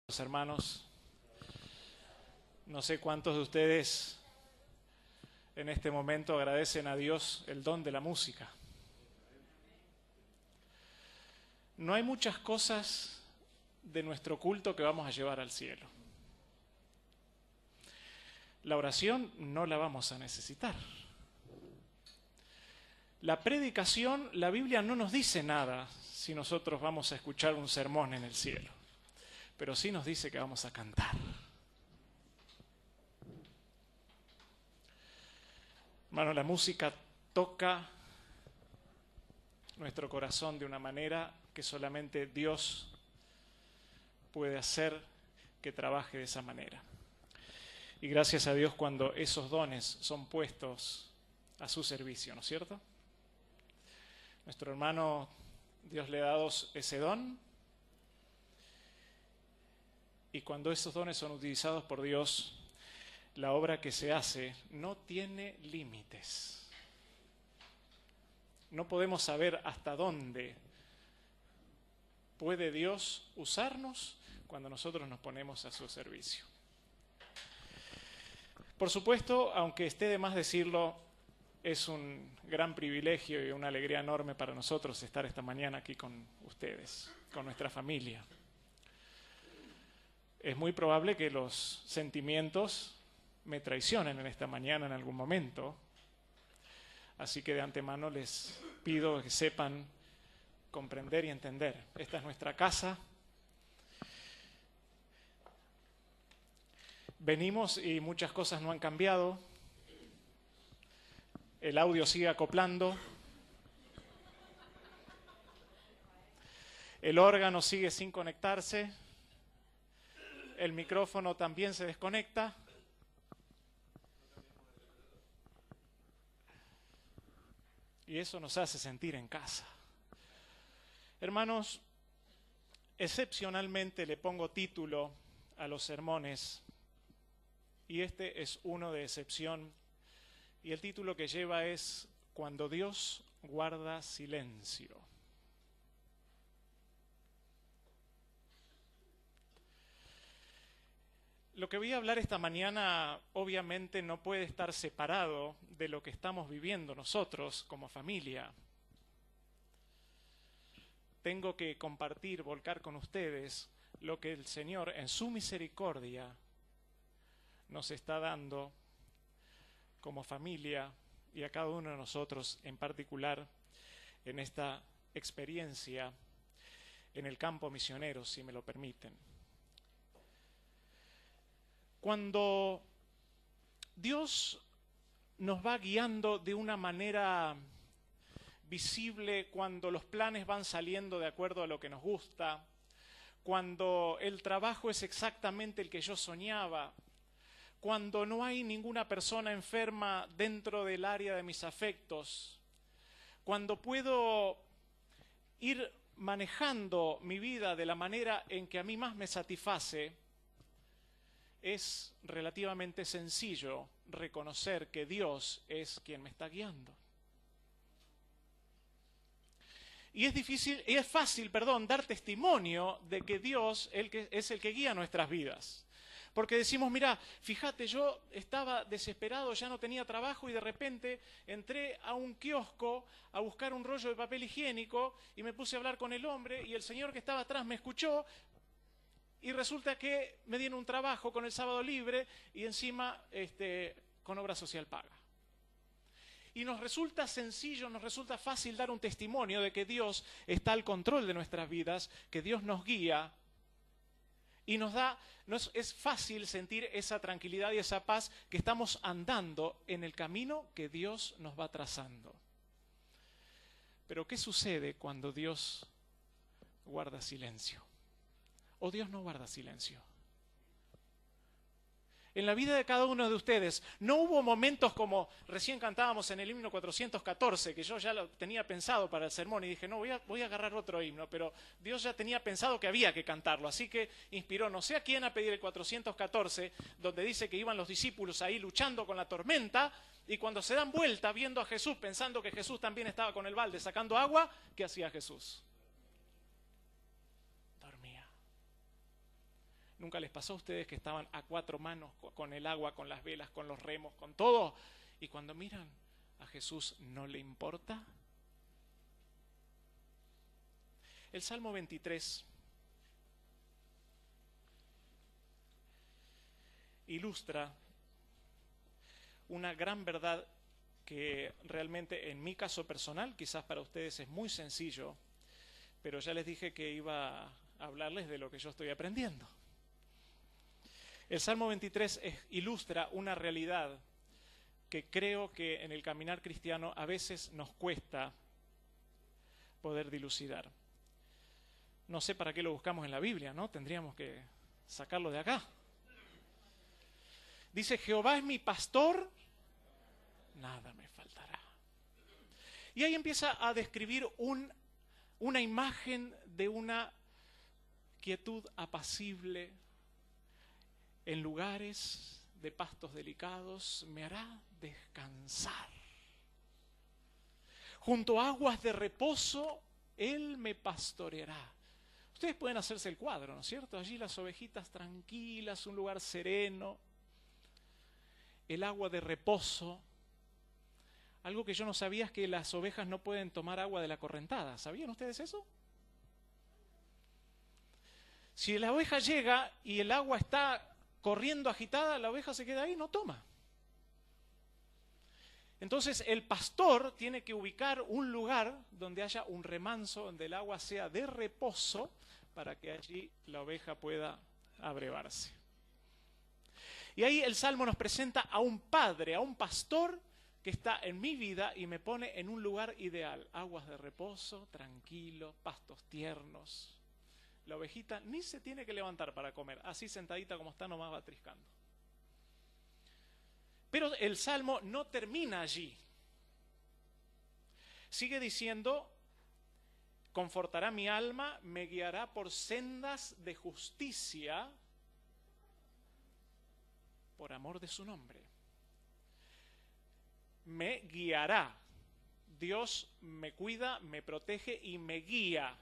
Los hermanos, no sé cuántos de ustedes en este momento agradecen a Dios el don de la música. No hay muchas cosas de nuestro culto que vamos a llevar al cielo. La oración no la vamos a necesitar. La predicación, la Biblia no nos dice nada si nosotros vamos a escuchar un sermón en el cielo, pero sí nos dice que vamos a cantar. Hermano, la música toca nuestro corazón de una manera que solamente Dios puede hacer que trabaje de esa manera. Y gracias a Dios cuando esos dones son puestos a su servicio, ¿no es cierto? Nuestro hermano, Dios le ha dado ese don, y cuando esos dones son utilizados por Dios, la obra que se hace no tiene límites. No podemos saber hasta dónde puede Dios usarnos cuando nosotros nos ponemos a su servicio. Por supuesto, aunque esté de más decirlo, es un gran privilegio y una alegría enorme para nosotros estar esta mañana aquí con ustedes, con nuestra familia. Es muy probable que los sentimientos me traicionen en esta mañana en algún momento, así que de antemano les pido que sepan comprender y entender. Esta es nuestra casa. Venimos y muchas cosas no han cambiado. El audio sigue acoplando. El órgano sigue sin conectarse. El micrófono también se desconecta. Y eso nos hace sentir en casa. Hermanos, excepcionalmente le pongo título a los sermones, y este es uno de excepción, y el título que lleva es Cuando Dios guarda silencio. Lo que voy a hablar esta mañana obviamente no puede estar separado de lo que estamos viviendo nosotros como familia. Tengo que compartir, volcar con ustedes lo que el Señor en su misericordia nos está dando como familia y a cada uno de nosotros en particular en esta experiencia en el campo misionero, si me lo permiten. Cuando Dios nos va guiando de una manera visible, cuando los planes van saliendo de acuerdo a lo que nos gusta, cuando el trabajo es exactamente el que yo soñaba, cuando no hay ninguna persona enferma dentro del área de mis afectos, cuando puedo ir manejando mi vida de la manera en que a mí más me satisface, es relativamente sencillo reconocer que Dios es quien me está guiando. Y es fácil, dar testimonio de que Dios es el que guía nuestras vidas. Porque decimos, mira, fíjate, yo estaba desesperado, ya no tenía trabajo y de repente entré a un kiosco a buscar un rollo de papel higiénico y me puse a hablar con el hombre y el señor que estaba atrás me escuchó y resulta que me dieron un trabajo con el sábado libre y encima con obra social paga. Y nos resulta sencillo, nos resulta fácil dar un testimonio de que Dios está al control de nuestras vidas, que Dios nos guía y es fácil sentir esa tranquilidad y esa paz que estamos andando en el camino que Dios nos va trazando. Pero ¿qué sucede cuando Dios guarda silencio? ¿O Dios no guarda silencio? En la vida de cada uno de ustedes, ¿no hubo momentos como recién cantábamos en el himno 414, que yo ya lo tenía pensado para el sermón y dije, no, voy a agarrar otro himno, pero Dios ya tenía pensado que había que cantarlo, así que inspiró no sé a quién a pedir el 414, donde dice que iban los discípulos ahí luchando con la tormenta, y cuando se dan vuelta viendo a Jesús, pensando que Jesús también estaba con el balde sacando agua, ¿qué hacía Jesús? ¿Nunca les pasó a ustedes que estaban a cuatro manos con el agua, con las velas, con los remos, con todo? Y cuando miran a Jesús, ¿no le importa? El Salmo 23 ilustra una gran verdad que realmente en mi caso personal, quizás para ustedes es muy sencillo, pero ya les dije que iba a hablarles de lo que yo estoy aprendiendo. El Salmo 23 ilustra una realidad que creo que en el caminar cristiano a veces nos cuesta poder dilucidar. No sé para qué lo buscamos en la Biblia, ¿no? Tendríamos que sacarlo de acá. Dice, Jehová es mi pastor, nada me faltará. Y ahí empieza a describir una imagen de una quietud apacible en lugares de pastos delicados, me hará descansar. Junto a aguas de reposo, Él me pastoreará. Ustedes pueden hacerse el cuadro, ¿no es cierto? Allí las ovejitas tranquilas, un lugar sereno, el agua de reposo. Algo que yo no sabía es que las ovejas no pueden tomar agua de la correntada. ¿Sabían ustedes eso? Si la oveja llega y el agua está corriendo agitada, la oveja se queda ahí y no toma. Entonces el pastor tiene que ubicar un lugar donde haya un remanso, donde el agua sea de reposo, para que allí la oveja pueda abrevarse. Y ahí el Salmo nos presenta a un padre, a un pastor que está en mi vida y me pone en un lugar ideal. Aguas de reposo, tranquilo, pastos tiernos. La ovejita ni se tiene que levantar para comer, así sentadita como está nomás va triscando. Pero el Salmo no termina allí. Sigue diciendo, confortará mi alma, me guiará por sendas de justicia, por amor de su nombre. Me guiará. Dios me cuida, me protege y me guía.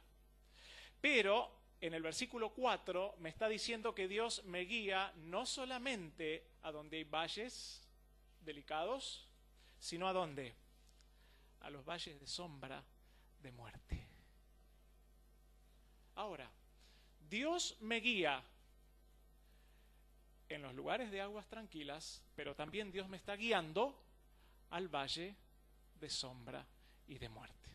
Pero en el versículo 4 me está diciendo que Dios me guía no solamente a donde hay valles delicados, sino a dónde? A los valles de sombra de muerte. Ahora, Dios me guía en los lugares de aguas tranquilas, pero también Dios me está guiando al valle de sombra y de muerte.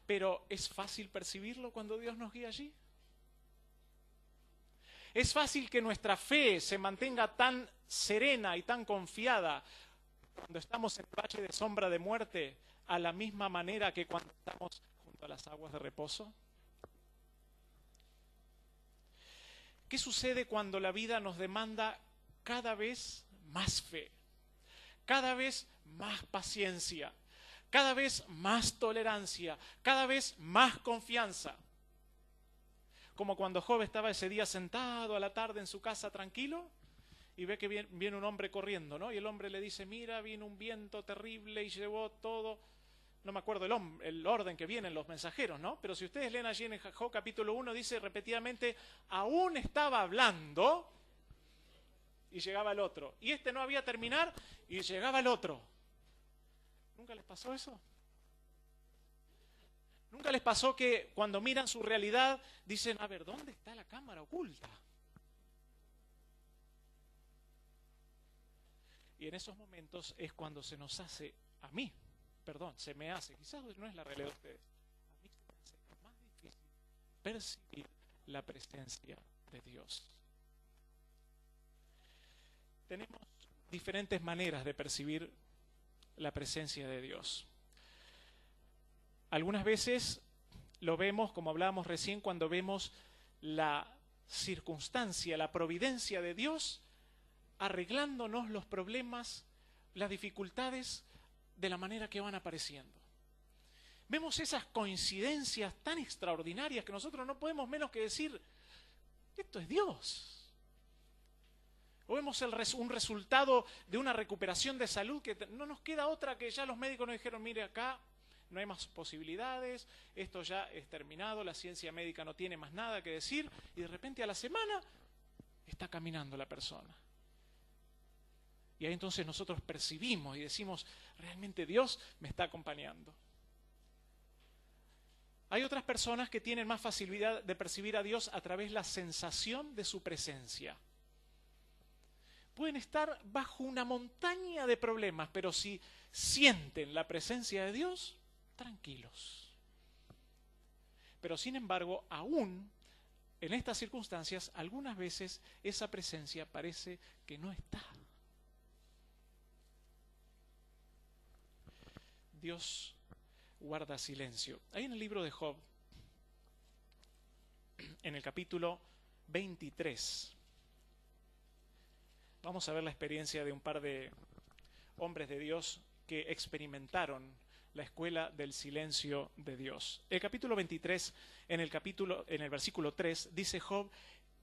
Pero ¿es fácil percibirlo cuando Dios nos guía allí? ¿Es fácil que nuestra fe se mantenga tan serena y tan confiada cuando estamos en el valle de sombra de muerte a la misma manera que cuando estamos junto a las aguas de reposo? ¿Qué sucede cuando la vida nos demanda cada vez más fe, cada vez más paciencia, cada vez más tolerancia, cada vez más confianza? Como cuando Job estaba ese día sentado a la tarde en su casa tranquilo y ve que viene un hombre corriendo, ¿no? Y el hombre le dice, mira, vino un viento terrible y llevó todo. No me acuerdo el orden que vienen los mensajeros, ¿no? Pero si ustedes leen allí en Job capítulo 1, dice repetidamente, aún estaba hablando y llegaba el otro. Y este no había terminado y llegaba el otro. ¿Nunca les pasó eso? ¿Nunca les pasó que cuando miran su realidad dicen, a ver, ¿dónde está la cámara oculta? Y en esos momentos es cuando se nos hace, se me hace, quizás no es la realidad de ustedes, a mí se me hace más difícil percibir la presencia de Dios. Tenemos diferentes maneras de percibir la presencia de Dios. Algunas veces lo vemos, como hablábamos recién, cuando vemos la circunstancia, la providencia de Dios arreglándonos los problemas, las dificultades de la manera que van apareciendo. Vemos esas coincidencias tan extraordinarias que nosotros no podemos menos que decir, esto es Dios. O vemos un resultado de una recuperación de salud que no nos queda otra que ya los médicos nos dijeron, mire acá, no hay más posibilidades, esto ya es terminado, la ciencia médica no tiene más nada que decir, y de repente a la semana está caminando la persona. Y ahí entonces nosotros percibimos y decimos, realmente Dios me está acompañando. Hay otras personas que tienen más facilidad de percibir a Dios a través de la sensación de su presencia. Pueden estar bajo una montaña de problemas, pero si sienten la presencia de Dios, tranquilos. Pero sin embargo, aún en estas circunstancias, algunas veces esa presencia parece que no está. Dios guarda silencio. Ahí en el libro de Job, en el capítulo 23, vamos a ver la experiencia de un par de hombres de Dios que experimentaron la escuela del silencio de Dios. El capítulo 23, en el versículo 3, dice Job,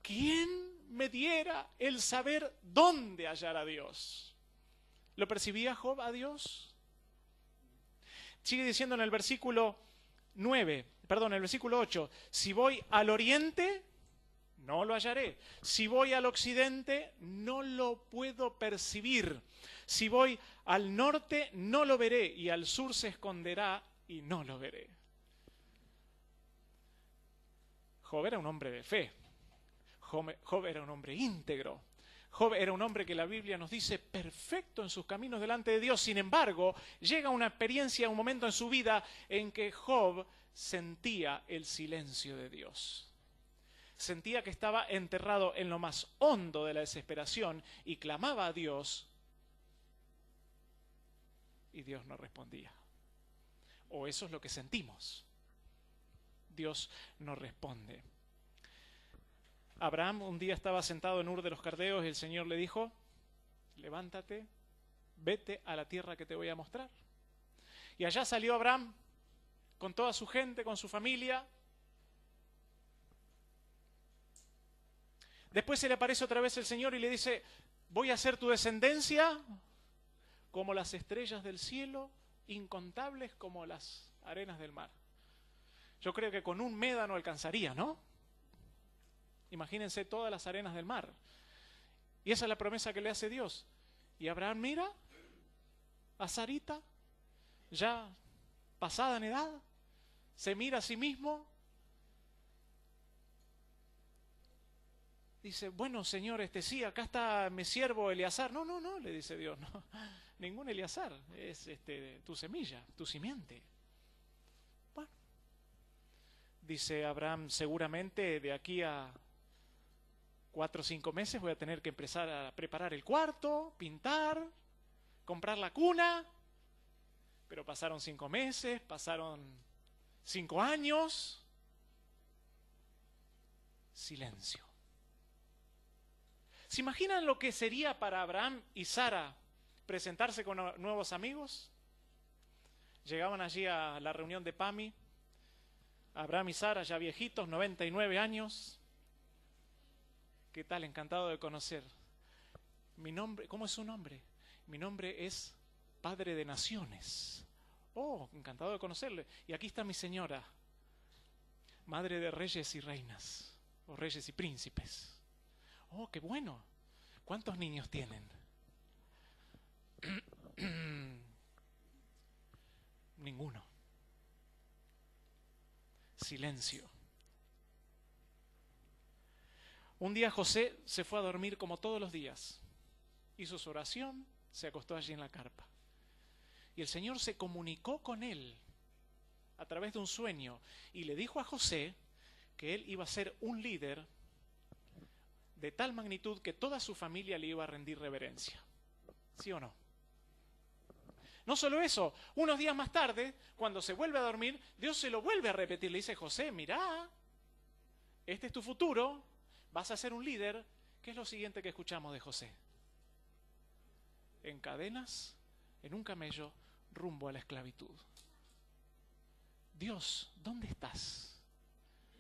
¿quién me diera el saber dónde hallar a Dios? ¿Lo percibía Job a Dios? Sigue diciendo en el versículo 8, si voy al oriente, no lo hallaré. Si voy al occidente, no lo puedo percibir. Si voy al norte, no lo veré. Y al sur se esconderá y no lo veré. Job era un hombre de fe. Job era un hombre íntegro. Job era un hombre que la Biblia nos dice perfecto en sus caminos delante de Dios. Sin embargo, llega una experiencia, un momento en su vida en que Job sentía el silencio de Dios. Sentía que estaba enterrado en lo más hondo de la desesperación y clamaba a Dios y Dios no respondía. O eso es lo que sentimos. Dios no responde. Abraham un día estaba sentado en Ur de los Caldeos y el Señor le dijo, levántate, vete a la tierra que te voy a mostrar. Y allá salió Abraham con toda su gente, con su familia. Después se le aparece otra vez el Señor y le dice, voy a hacer tu descendencia como las estrellas del cielo, incontables como las arenas del mar. Yo creo que con un médano alcanzaría, ¿no? Imagínense todas las arenas del mar. Y esa es la promesa que le hace Dios. Y Abraham mira a Sarita, ya pasada en edad, se mira a sí mismo. Dice, bueno, Señor, sí, acá está mi siervo Eleazar. No, le dice Dios, no, ningún Eleazar, es tu semilla, tu simiente. Bueno, dice Abraham, seguramente de aquí a 4 o 5 meses voy a tener que empezar a preparar el cuarto, pintar, comprar la cuna. Pero pasaron 5 meses, pasaron 5 años. Silencio. ¿Se imaginan lo que sería para Abraham y Sara presentarse con nuevos amigos? Llegaban allí a la reunión de Pami. Abraham y Sara, ya viejitos, 99 años. ¿Qué tal? Encantado de conocer. Mi nombre, ¿cómo es su nombre? Mi nombre es Padre de Naciones. Oh, encantado de conocerle. Y aquí está mi señora, Madre de Reyes y Reinas, o Reyes y Príncipes. Oh, qué bueno. ¿Cuántos niños tienen? Ninguno. Silencio. Un día José se fue a dormir como todos los días. Hizo su oración, se acostó allí en la carpa. Y el Señor se comunicó con él a través de un sueño y le dijo a José que él iba a ser un líder de tal magnitud que toda su familia le iba a rendir reverencia. ¿Sí o no? No solo eso, unos días más tarde, cuando se vuelve a dormir, Dios se lo vuelve a repetir. Le dice, José, mirá, este es tu futuro, vas a ser un líder. ¿Qué es lo siguiente que escuchamos de José? En cadenas, en un camello, rumbo a la esclavitud. Dios, ¿dónde estás?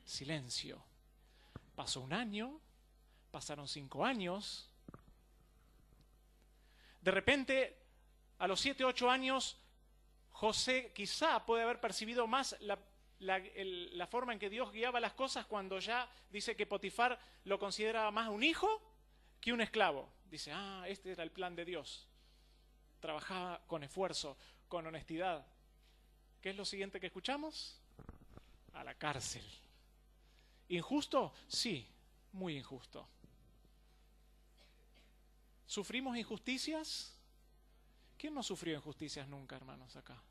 Silencio. Pasó un año, pasaron 5 años. De repente, a los 7, 8 años, José quizá puede haber percibido más la forma en que Dios guiaba las cosas cuando ya dice que Potifar lo consideraba más un hijo que un esclavo. Dice, este era el plan de Dios. Trabajaba con esfuerzo, con honestidad. ¿Qué es lo siguiente que escuchamos? A la cárcel. ¿Injusto? Sí, muy injusto. ¿Sufrimos injusticias? ¿Quién no sufrió injusticias nunca, hermanos, acá?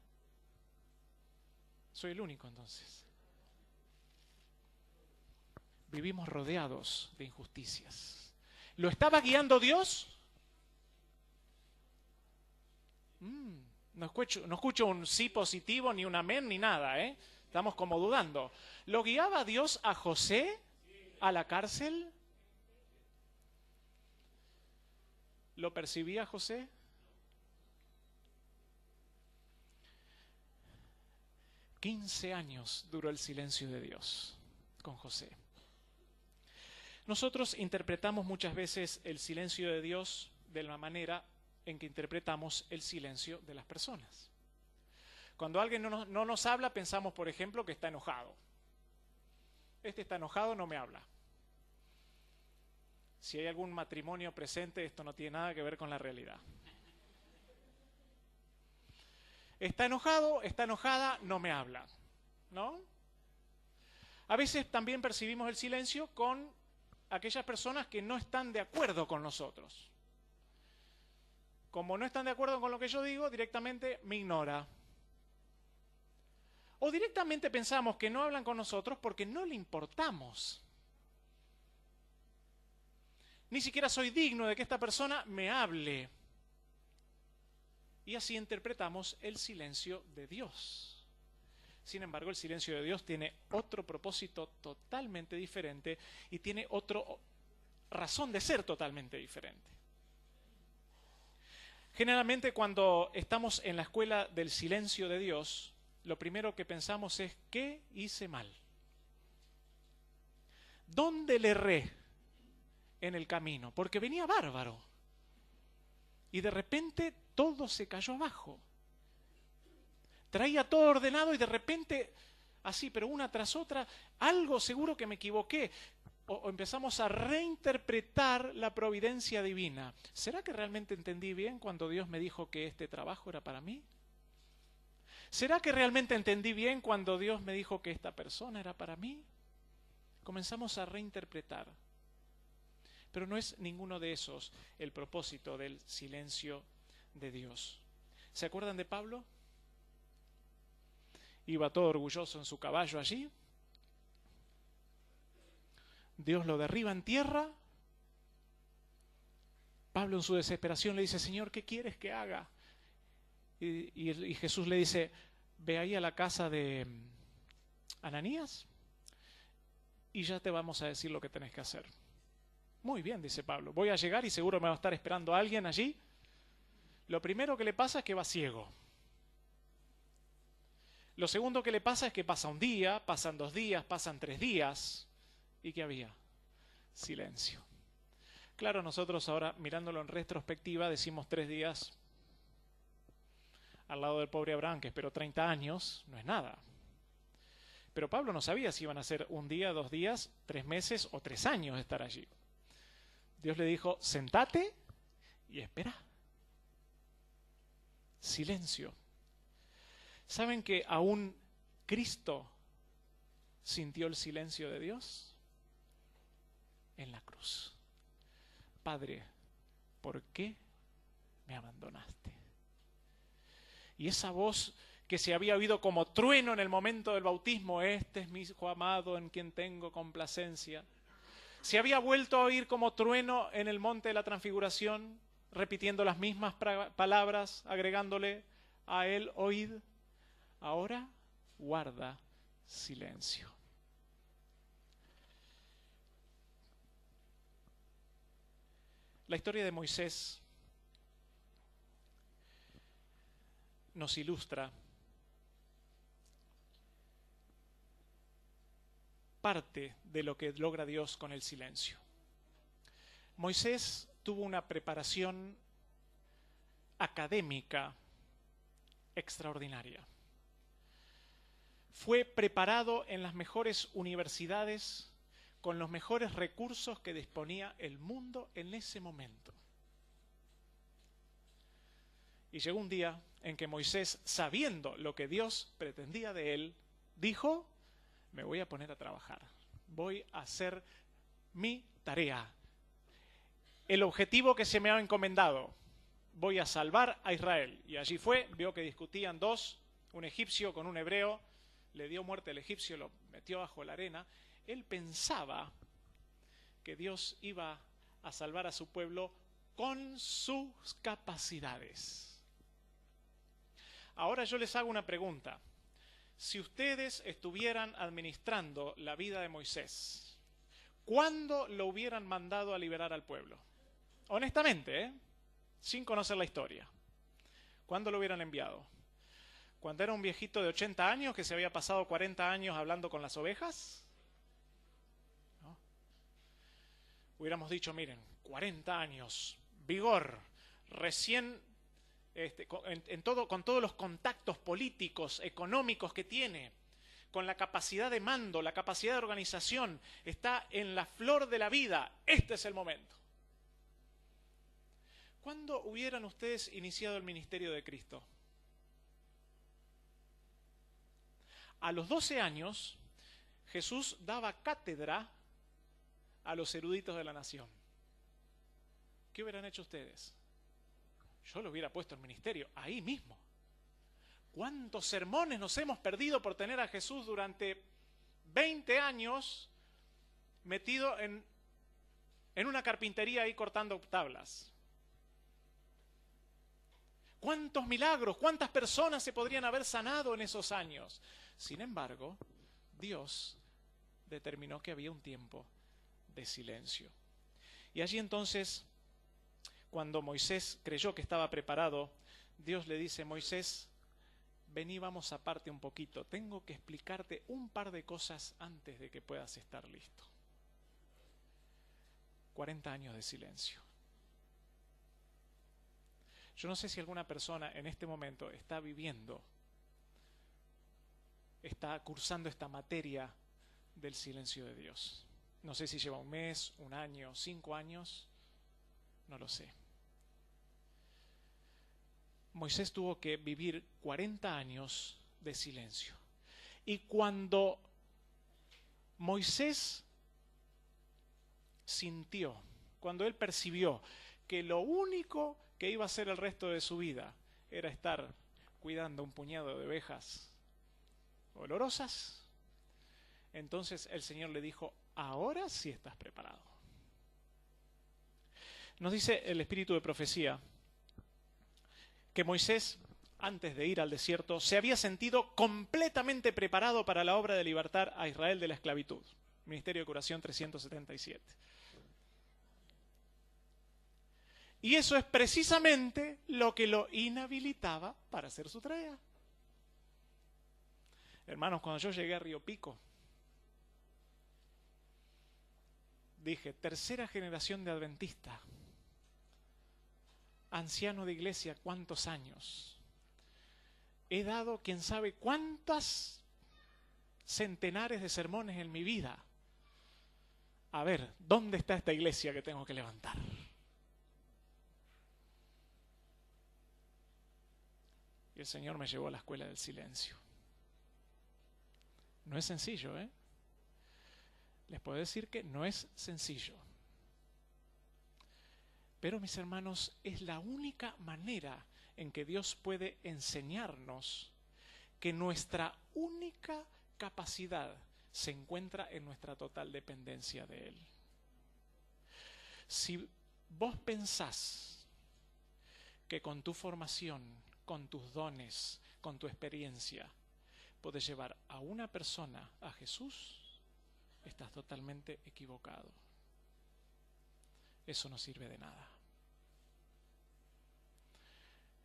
Soy el único, entonces. Vivimos rodeados de injusticias. ¿Lo estaba guiando Dios? No escucho un sí positivo, ni un amén, ni nada, ¿eh? Estamos como dudando. ¿Lo guiaba Dios a José a la cárcel? ¿Lo percibía José? «15 años duró el silencio de Dios con José». Nosotros interpretamos muchas veces el silencio de Dios de la manera en que interpretamos el silencio de las personas. Cuando alguien no nos habla, pensamos, por ejemplo, que está enojado. Este está enojado, no me habla. Si hay algún matrimonio presente, esto no tiene nada que ver con la realidad. Está enojado, está enojada, no me habla, ¿no? A veces también percibimos el silencio con aquellas personas que no están de acuerdo con nosotros. Como no están de acuerdo con lo que yo digo, directamente me ignora. O directamente pensamos que no hablan con nosotros porque no le importamos. Ni siquiera soy digno de que esta persona me hable. Y así interpretamos el silencio de Dios. Sin embargo, el silencio de Dios tiene otro propósito totalmente diferente y tiene otra razón de ser totalmente diferente. Generalmente, cuando estamos en la escuela del silencio de Dios, lo primero que pensamos es, ¿qué hice mal? ¿Dónde le erré en el camino? Porque venía bárbaro. Y de repente todo se cayó abajo. Traía todo ordenado y de repente, así, pero una tras otra, algo seguro que me equivoqué. O empezamos a reinterpretar la providencia divina. ¿Será que realmente entendí bien cuando Dios me dijo que este trabajo era para mí? ¿Será que realmente entendí bien cuando Dios me dijo que esta persona era para mí? Comenzamos a reinterpretar. Pero no es ninguno de esos el propósito del silencio de Dios. ¿Se acuerdan de Pablo? Iba todo orgulloso en su caballo allí. Dios lo derriba en tierra. Pablo en su desesperación le dice, Señor, ¿qué quieres que haga? Y Jesús le dice, ve ahí a la casa de Ananías y ya te vamos a decir lo que tenés que hacer. Muy bien, dice Pablo, voy a llegar y seguro me va a estar esperando alguien allí. Lo primero que le pasa es que va ciego. Lo segundo que le pasa es que pasa un día, pasan 2 días, pasan 3 días. ¿Y qué había? Silencio. Claro, nosotros ahora mirándolo en retrospectiva decimos 3 días al lado del pobre Abraham que esperó 30 años, no es nada. Pero Pablo no sabía si iban a ser 1 día, 2 días, 3 meses o 3 años de estar allí. Dios le dijo, sentate y espera. Silencio. ¿Saben que aún Cristo sintió el silencio de Dios? En la cruz. Padre, ¿por qué me abandonaste? Y esa voz que se había oído como trueno en el momento del bautismo, este es mi hijo amado en quien tengo complacencia, se había vuelto a oír como trueno en el monte de la transfiguración, repitiendo las mismas palabras, agregándole a él oíd. Ahora guarda silencio. La historia de Moisés nos ilustra parte de lo que logra Dios con el silencio. Moisés tuvo una preparación académica extraordinaria. Fue preparado en las mejores universidades con los mejores recursos que disponía el mundo en ese momento. Y llegó un día en que Moisés, sabiendo lo que Dios pretendía de él, dijo: me voy a poner a trabajar, voy a hacer mi tarea, el objetivo que se me ha encomendado, voy a salvar a Israel. Y allí fue, vio que discutían dos, un egipcio con un hebreo, le dio muerte al egipcio, lo metió bajo la arena. Él pensaba que Dios iba a salvar a su pueblo con sus capacidades. Ahora yo les hago una pregunta. Si ustedes estuvieran administrando la vida de Moisés, ¿cuándo lo hubieran mandado a liberar al pueblo? Honestamente, sin conocer la historia. ¿Cuándo lo hubieran enviado? ¿Cuando era un viejito de 80 años que se había pasado 40 años hablando con las ovejas? ¿No? Hubiéramos dicho, miren, 40 años, vigor, recién, con todos los contactos políticos, económicos que tiene, con la capacidad de mando, la capacidad de organización, está en la flor de la vida. Este es el momento. ¿Cuándo hubieran ustedes iniciado el ministerio de Cristo? A los 12 años, Jesús daba cátedra a los eruditos de la nación. ¿Qué hubieran hecho ustedes? Yo lo hubiera puesto en ministerio, ahí mismo. ¿Cuántos sermones nos hemos perdido por tener a Jesús durante 20 años metido en una carpintería ahí cortando tablas? ¿Cuántos milagros, cuántas personas se podrían haber sanado en esos años? Sin embargo, Dios determinó que había un tiempo de silencio. Y allí entonces, cuando Moisés creyó que estaba preparado, Dios le dice: Moisés, vení, vamos aparte un poquito. Tengo que explicarte un par de cosas antes de que puedas estar listo. 40 años de silencio. Yo no sé si alguna persona en este momento está viviendo, está cursando esta materia del silencio de Dios. No sé si lleva un mes, un año, 5 años, no lo sé. Moisés tuvo que vivir 40 años de silencio. Y cuando Moisés sintió, cuando él percibió que lo único que iba a hacer el resto de su vida era estar cuidando un puñado de ovejas olorosas, entonces el Señor le dijo: ahora sí estás preparado. Nos dice el espíritu de profecía que Moisés, antes de ir al desierto, se había sentido completamente preparado para la obra de libertar a Israel de la esclavitud. Ministerio de Curación 377. Y eso es precisamente lo que lo inhabilitaba para hacer su tarea. Hermanos, cuando yo llegué a Río Pico, dije: tercera generación de adventista, anciano de iglesia, ¿cuántos años? He dado quién sabe cuántas centenares de sermones en mi vida. A ver, ¿dónde está esta iglesia que tengo que levantar? Y el Señor me llevó a la escuela del silencio. No es sencillo, ¿eh? Les puedo decir que no es sencillo. Pero, mis hermanos, es la única manera en que Dios puede enseñarnos que nuestra única capacidad se encuentra en nuestra total dependencia de Él. Si vos pensás que con tu formación, con tus dones, con tu experiencia, podés llevar a una persona a Jesús, estás totalmente equivocado. Eso no sirve de nada.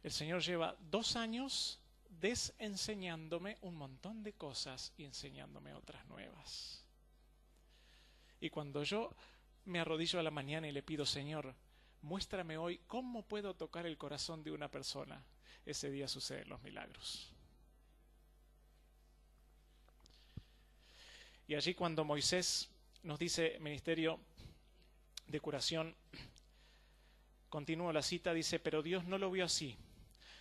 El Señor lleva 2 años desenseñándome un montón de cosas y enseñándome otras nuevas. Y cuando yo me arrodillo a la mañana y le pido: Señor, muéstrame hoy cómo puedo tocar el corazón de una persona, ese día suceden los milagros. Y allí, cuando Moisés Nos dice Ministerio de Curación, continúo la cita, dice, pero Dios no lo vio así.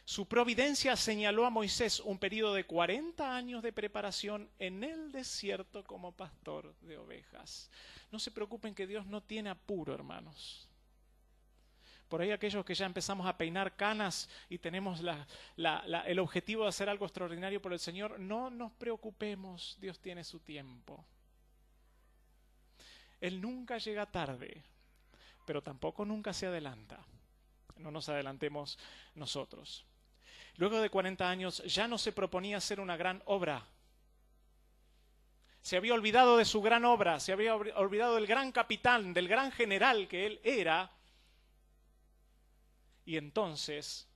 Su providencia señaló a Moisés un periodo de 40 años de preparación en el desierto como pastor de ovejas. No se preocupen que Dios no tiene apuro, hermanos. Por ahí aquellos que ya empezamos a peinar canas y tenemos el objetivo de hacer algo extraordinario por el Señor, no nos preocupemos, Dios tiene su tiempo. Él nunca llega tarde, pero tampoco nunca se adelanta. No nos adelantemos nosotros. Luego de 40 años ya no se proponía hacer una gran obra. Se había olvidado de su gran obra, se había olvidado del gran capitán, del gran general que él era. Y entonces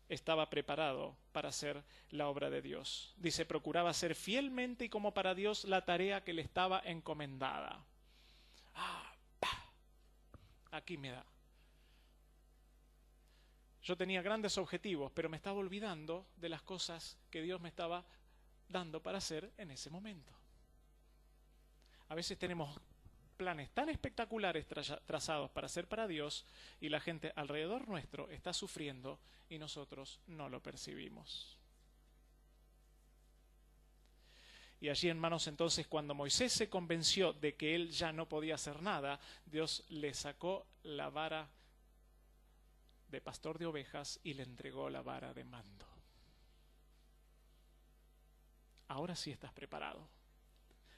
estaba preparado para hacer la obra de Dios. Dice, procuraba hacer fielmente y como para Dios la tarea que le estaba encomendada. Aquí me da. Yo tenía grandes objetivos, pero me estaba olvidando de las cosas que Dios me estaba dando para hacer en ese momento. A veces tenemos planes tan espectaculares trazados para hacer para Dios y la gente alrededor nuestro está sufriendo y nosotros no lo percibimos. Y allí, hermanos, entonces cuando Moisés se convenció de que él ya no podía hacer nada, Dios le sacó la vara de pastor de ovejas y le entregó la vara de mando. Ahora sí estás preparado.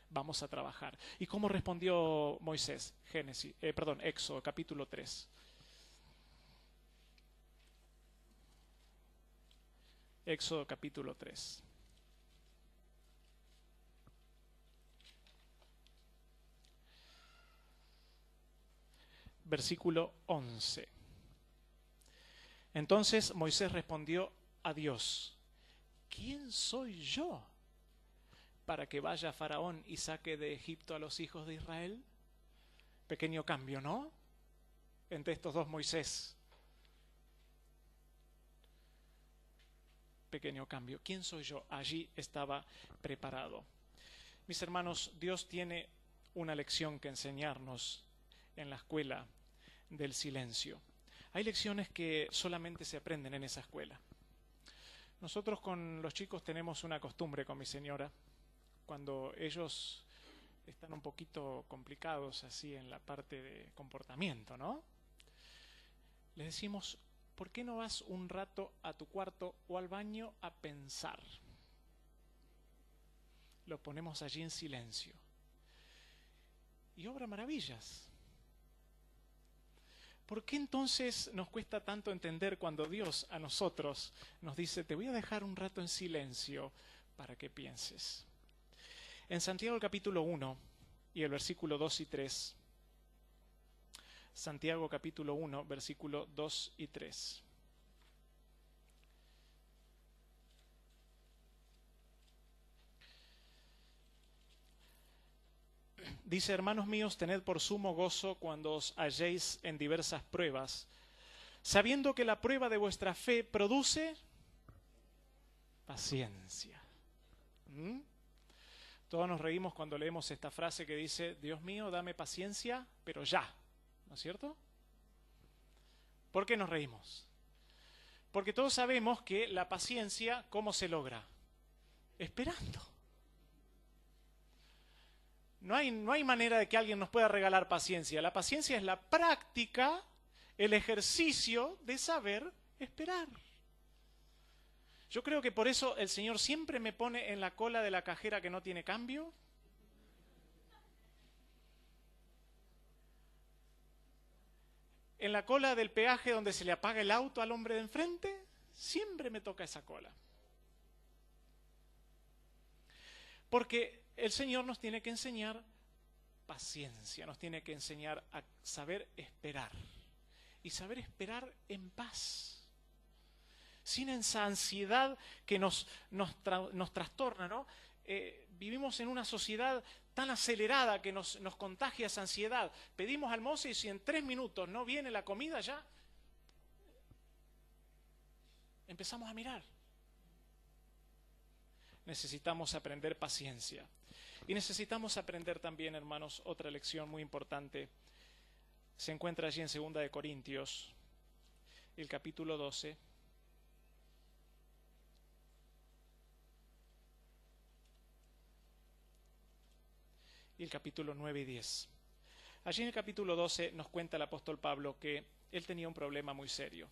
Vamos a trabajar. ¿Y cómo respondió Moisés? Éxodo capítulo 3. Éxodo capítulo 3. Versículo 11. Entonces Moisés respondió a Dios, ¿quién soy yo para que vaya Faraón y saque de Egipto a los hijos de Israel? Pequeño cambio, ¿no? Entre estos dos Moisés. Pequeño cambio. ¿Quién soy yo? Allí estaba preparado. Mis hermanos, Dios tiene una lección que enseñarnos en la escuela del silencio. Hay lecciones que solamente se aprenden en esa escuela. Nosotros con los chicos tenemos una costumbre con mi señora. Cuando ellos están un poquito complicados así en la parte de comportamiento, ¿no? Les decimos, ¿por qué no vas un rato a tu cuarto o al baño a pensar? Lo ponemos allí en silencio. Y obra maravillas. ¿Por qué entonces nos cuesta tanto entender cuando Dios a nosotros nos dice, te voy a dejar un rato en silencio para que pienses? En Santiago el capítulo 1 y el versículo 2 y 3. Santiago capítulo 1, versículo 2 y 3. Dice, hermanos míos, tened por sumo gozo cuando os halléis en diversas pruebas, sabiendo que la prueba de vuestra fe produce paciencia. Todos nos reímos cuando leemos esta frase que dice, Dios mío, dame paciencia, pero ya. ¿No es cierto? ¿Por qué nos reímos? Porque todos sabemos que la paciencia, ¿cómo se logra? Esperando. No hay manera de que alguien nos pueda regalar paciencia. La paciencia es la práctica, el ejercicio de saber esperar. Yo creo que por eso el Señor siempre me pone en la cola de la cajera que no tiene cambio. En la cola del peaje donde se le apaga el auto al hombre de enfrente, siempre me toca esa cola. Porque el Señor nos tiene que enseñar paciencia, nos tiene que enseñar a saber esperar. Y saber esperar en paz. Sin esa ansiedad que nos trastorna, ¿no? Vivimos en una sociedad tan acelerada que nos contagia esa ansiedad. Pedimos almuerzo y si en 3 minutos no viene la comida ya, empezamos a mirar. Necesitamos aprender paciencia. Y necesitamos aprender también, hermanos, otra lección muy importante. Se encuentra allí en 2 de Corintios, el capítulo 12. Y el capítulo 9 y 10. Allí en el capítulo 12 nos cuenta el apóstol Pablo que él tenía un problema muy serio.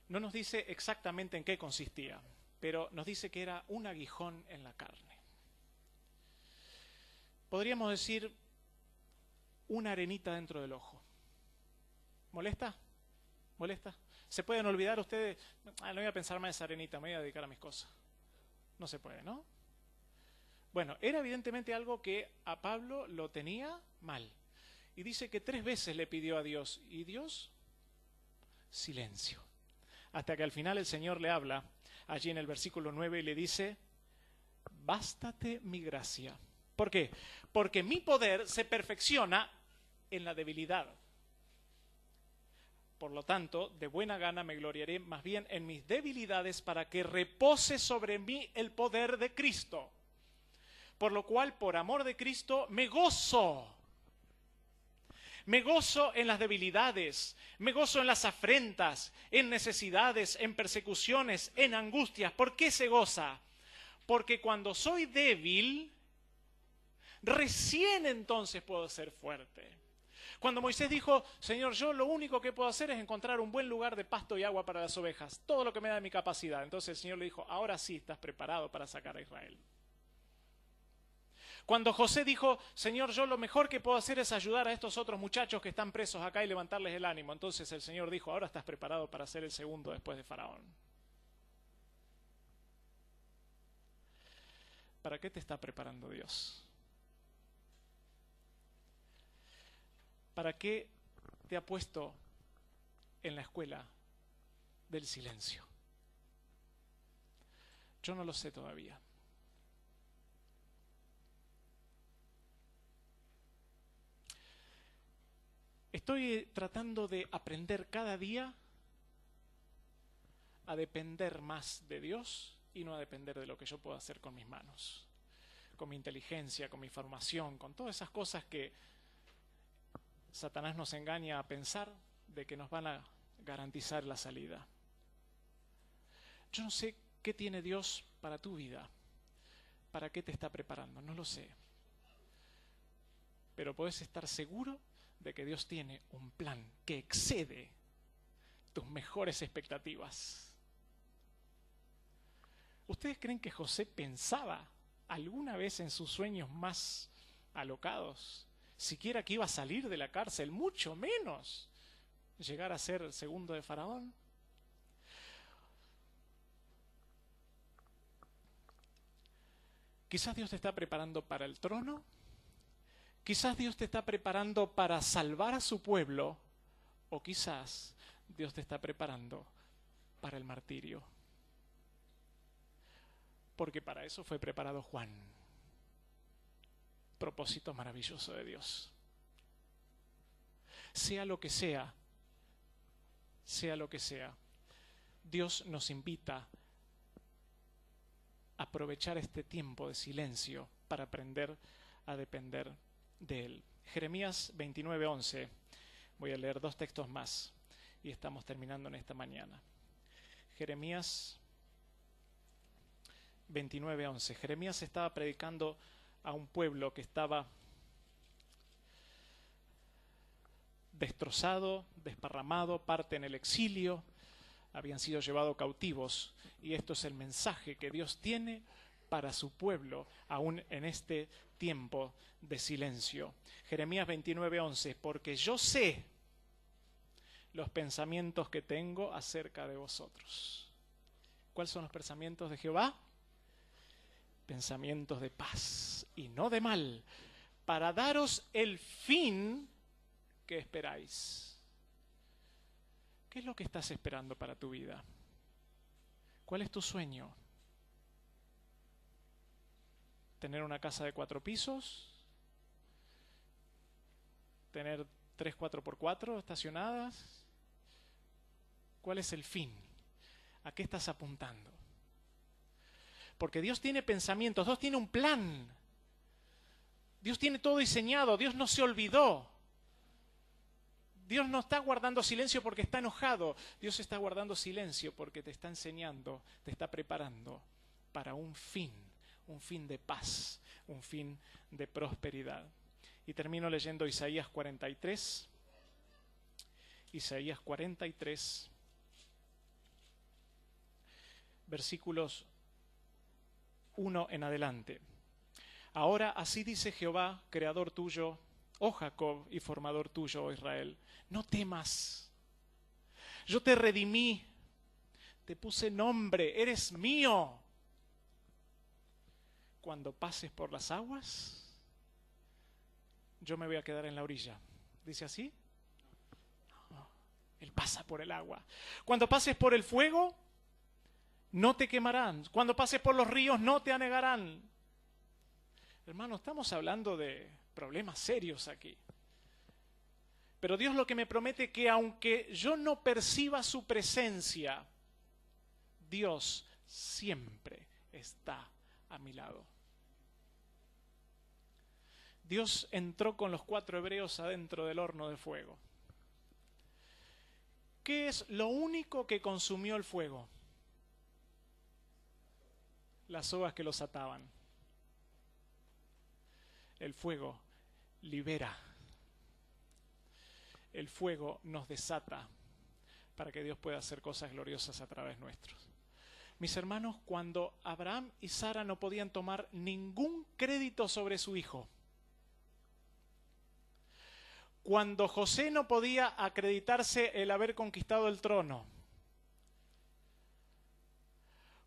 No nos dice exactamente en qué consistía, pero nos dice que era un aguijón en la carne. Podríamos decir una arenita dentro del ojo. ¿Molesta? ¿Molesta? ¿Se pueden olvidar ustedes? No voy a pensar más en esa arenita, me voy a dedicar a mis cosas. No se puede, ¿no? Bueno, era evidentemente algo que a Pablo lo tenía mal. Y dice que 3 veces le pidió a Dios. Y Dios, silencio. Hasta que al final el Señor le habla, allí en el versículo 9, y le dice, bástate mi gracia. ¿Por qué? Porque mi poder se perfecciona en la debilidad. Por lo tanto, de buena gana me gloriaré más bien en mis debilidades para que repose sobre mí el poder de Cristo. Por lo cual, por amor de Cristo, me gozo. Me gozo en las debilidades, me gozo en las afrentas, en necesidades, en persecuciones, en angustias. ¿Por qué se goza? Porque cuando soy débil, recién entonces puedo ser fuerte. Cuando Moisés dijo, Señor, yo lo único que puedo hacer es encontrar un buen lugar de pasto y agua para las ovejas, todo lo que me da mi capacidad. Entonces el Señor le dijo, ahora sí estás preparado para sacar a Israel. Cuando José dijo, Señor, yo lo mejor que puedo hacer es ayudar a estos otros muchachos que están presos acá y levantarles el ánimo. Entonces el Señor dijo, ahora estás preparado para ser el segundo después de Faraón. ¿Para qué te está preparando Dios? ¿Para qué te ha puesto en la escuela del silencio? Yo no lo sé todavía. Estoy tratando de aprender cada día a depender más de Dios y no a depender de lo que yo puedo hacer con mis manos, con mi inteligencia, con mi formación, con todas esas cosas que Satanás nos engaña a pensar de que nos van a garantizar la salida. Yo no sé qué tiene Dios para tu vida, para qué te está preparando, no lo sé. Pero puedes estar seguro de que Dios tiene un plan que excede tus mejores expectativas. ¿Ustedes creen que José pensaba alguna vez en sus sueños más alocados, siquiera que iba a salir de la cárcel, mucho menos llegar a ser segundo de Faraón? Quizás Dios te está preparando para el trono. Quizás Dios te está preparando para salvar a su pueblo, o quizás Dios te está preparando para el martirio. Porque para eso fue preparado Juan. Propósito maravilloso de Dios. Sea lo que sea, Dios nos invita a aprovechar este tiempo de silencio para aprender a depender de Él. Jeremías 29:11. Voy a leer 2 textos más y estamos terminando en esta mañana. Jeremías 29:11. Jeremías estaba predicando a un pueblo que estaba destrozado, desparramado, parte en el exilio, habían sido llevados cautivos, y esto es el mensaje que Dios tiene para su pueblo, aún en este tiempo de silencio. Jeremías 29:11, porque yo sé los pensamientos que tengo acerca de vosotros. ¿Cuáles son los pensamientos de Jehová? Pensamientos de paz y no de mal, para daros el fin que esperáis. ¿Qué es lo que estás esperando para tu vida? ¿Cuál es tu sueño? ¿Tener una casa de 4 pisos? ¿Tener 3 4x4 estacionadas? ¿Cuál es el fin? ¿A qué estás apuntando? Porque Dios tiene pensamientos, Dios tiene un plan. Dios tiene todo diseñado, Dios no se olvidó. Dios no está guardando silencio porque está enojado. Dios está guardando silencio porque te está enseñando, te está preparando para un fin de paz, un fin de prosperidad. Y termino leyendo Isaías 43. Isaías 43, versículos 1 en adelante. Ahora así dice Jehová, creador tuyo, oh Jacob, y formador tuyo, oh Israel, no temas. Yo te redimí, te puse nombre, eres mío. Cuando pases por las aguas, yo me voy a quedar en la orilla. ¿Dice así? No, Él pasa por el agua. Cuando pases por el fuego, no te quemarán. Cuando pases por los ríos, no te anegarán. Hermano, estamos hablando de problemas serios aquí. Pero Dios lo que me promete es que aunque yo no perciba su presencia, Dios siempre está a mi lado. Dios entró con los 4 hebreos adentro del horno de fuego. ¿Qué es lo único que consumió el fuego? Las sogas que los ataban. El fuego libera. El fuego nos desata para que Dios pueda hacer cosas gloriosas a través nuestros. Mis hermanos, cuando Abraham y Sara no podían tomar ningún crédito sobre su hijo, cuando José no podía acreditarse el haber conquistado el trono,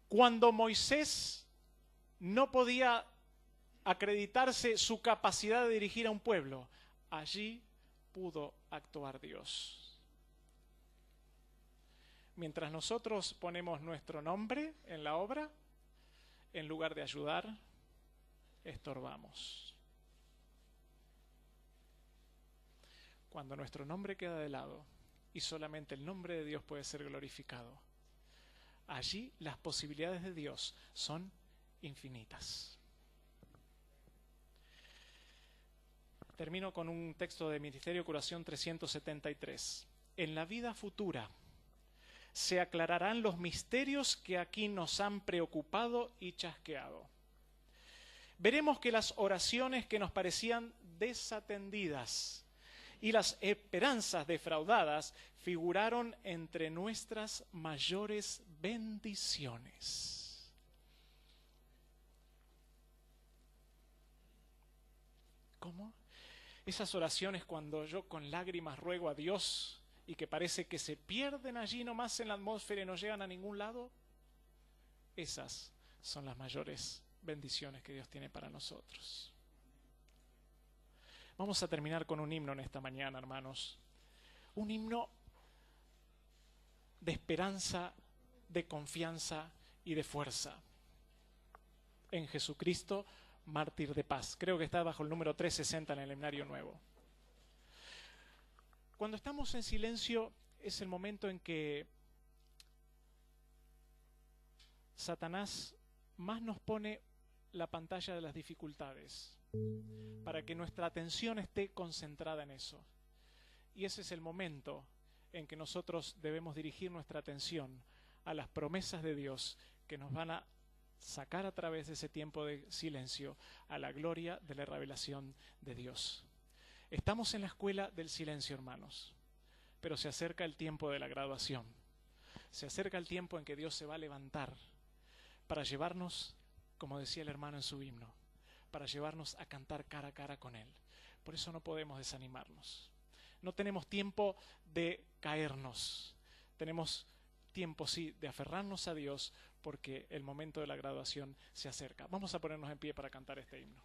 cuando Moisés no podía acreditarse su capacidad de dirigir a un pueblo, allí pudo actuar Dios. Mientras nosotros ponemos nuestro nombre en la obra, en lugar de ayudar, estorbamos. Cuando nuestro nombre queda de lado y solamente el nombre de Dios puede ser glorificado, allí las posibilidades de Dios son infinitas. Termino con un texto de Ministerio Curación 373. En la vida futura se aclararán los misterios que aquí nos han preocupado y chasqueado. Veremos que las oraciones que nos parecían desatendidas y las esperanzas defraudadas figuraron entre nuestras mayores bendiciones. ¿Cómo? Esas oraciones cuando yo con lágrimas ruego a Dios y que parece que se pierden allí nomás en la atmósfera y no llegan a ningún lado, esas son las mayores bendiciones que Dios tiene para nosotros. Vamos a terminar con un himno en esta mañana, hermanos. Un himno de esperanza, de confianza y de fuerza en Jesucristo, mártir de paz. Creo que está bajo el número 360 en el himnario nuevo. Cuando estamos en silencio es el momento en que Satanás más nos pone la pantalla de las dificultades para que nuestra atención esté concentrada en eso. Y ese es el momento en que nosotros debemos dirigir nuestra atención a las promesas de Dios que nos van a sacar a través de ese tiempo de silencio a la gloria de la revelación de Dios. Estamos en la escuela del silencio, hermanos, pero se acerca el tiempo de la graduación. Se acerca el tiempo en que Dios se va a levantar para llevarnos, como decía el hermano en su himno, para llevarnos a cantar cara a cara con Él. Por eso no podemos desanimarnos. No tenemos tiempo de caernos. Tenemos tiempo, sí, de aferrarnos a Dios porque el momento de la graduación se acerca. Vamos a ponernos en pie para cantar este himno.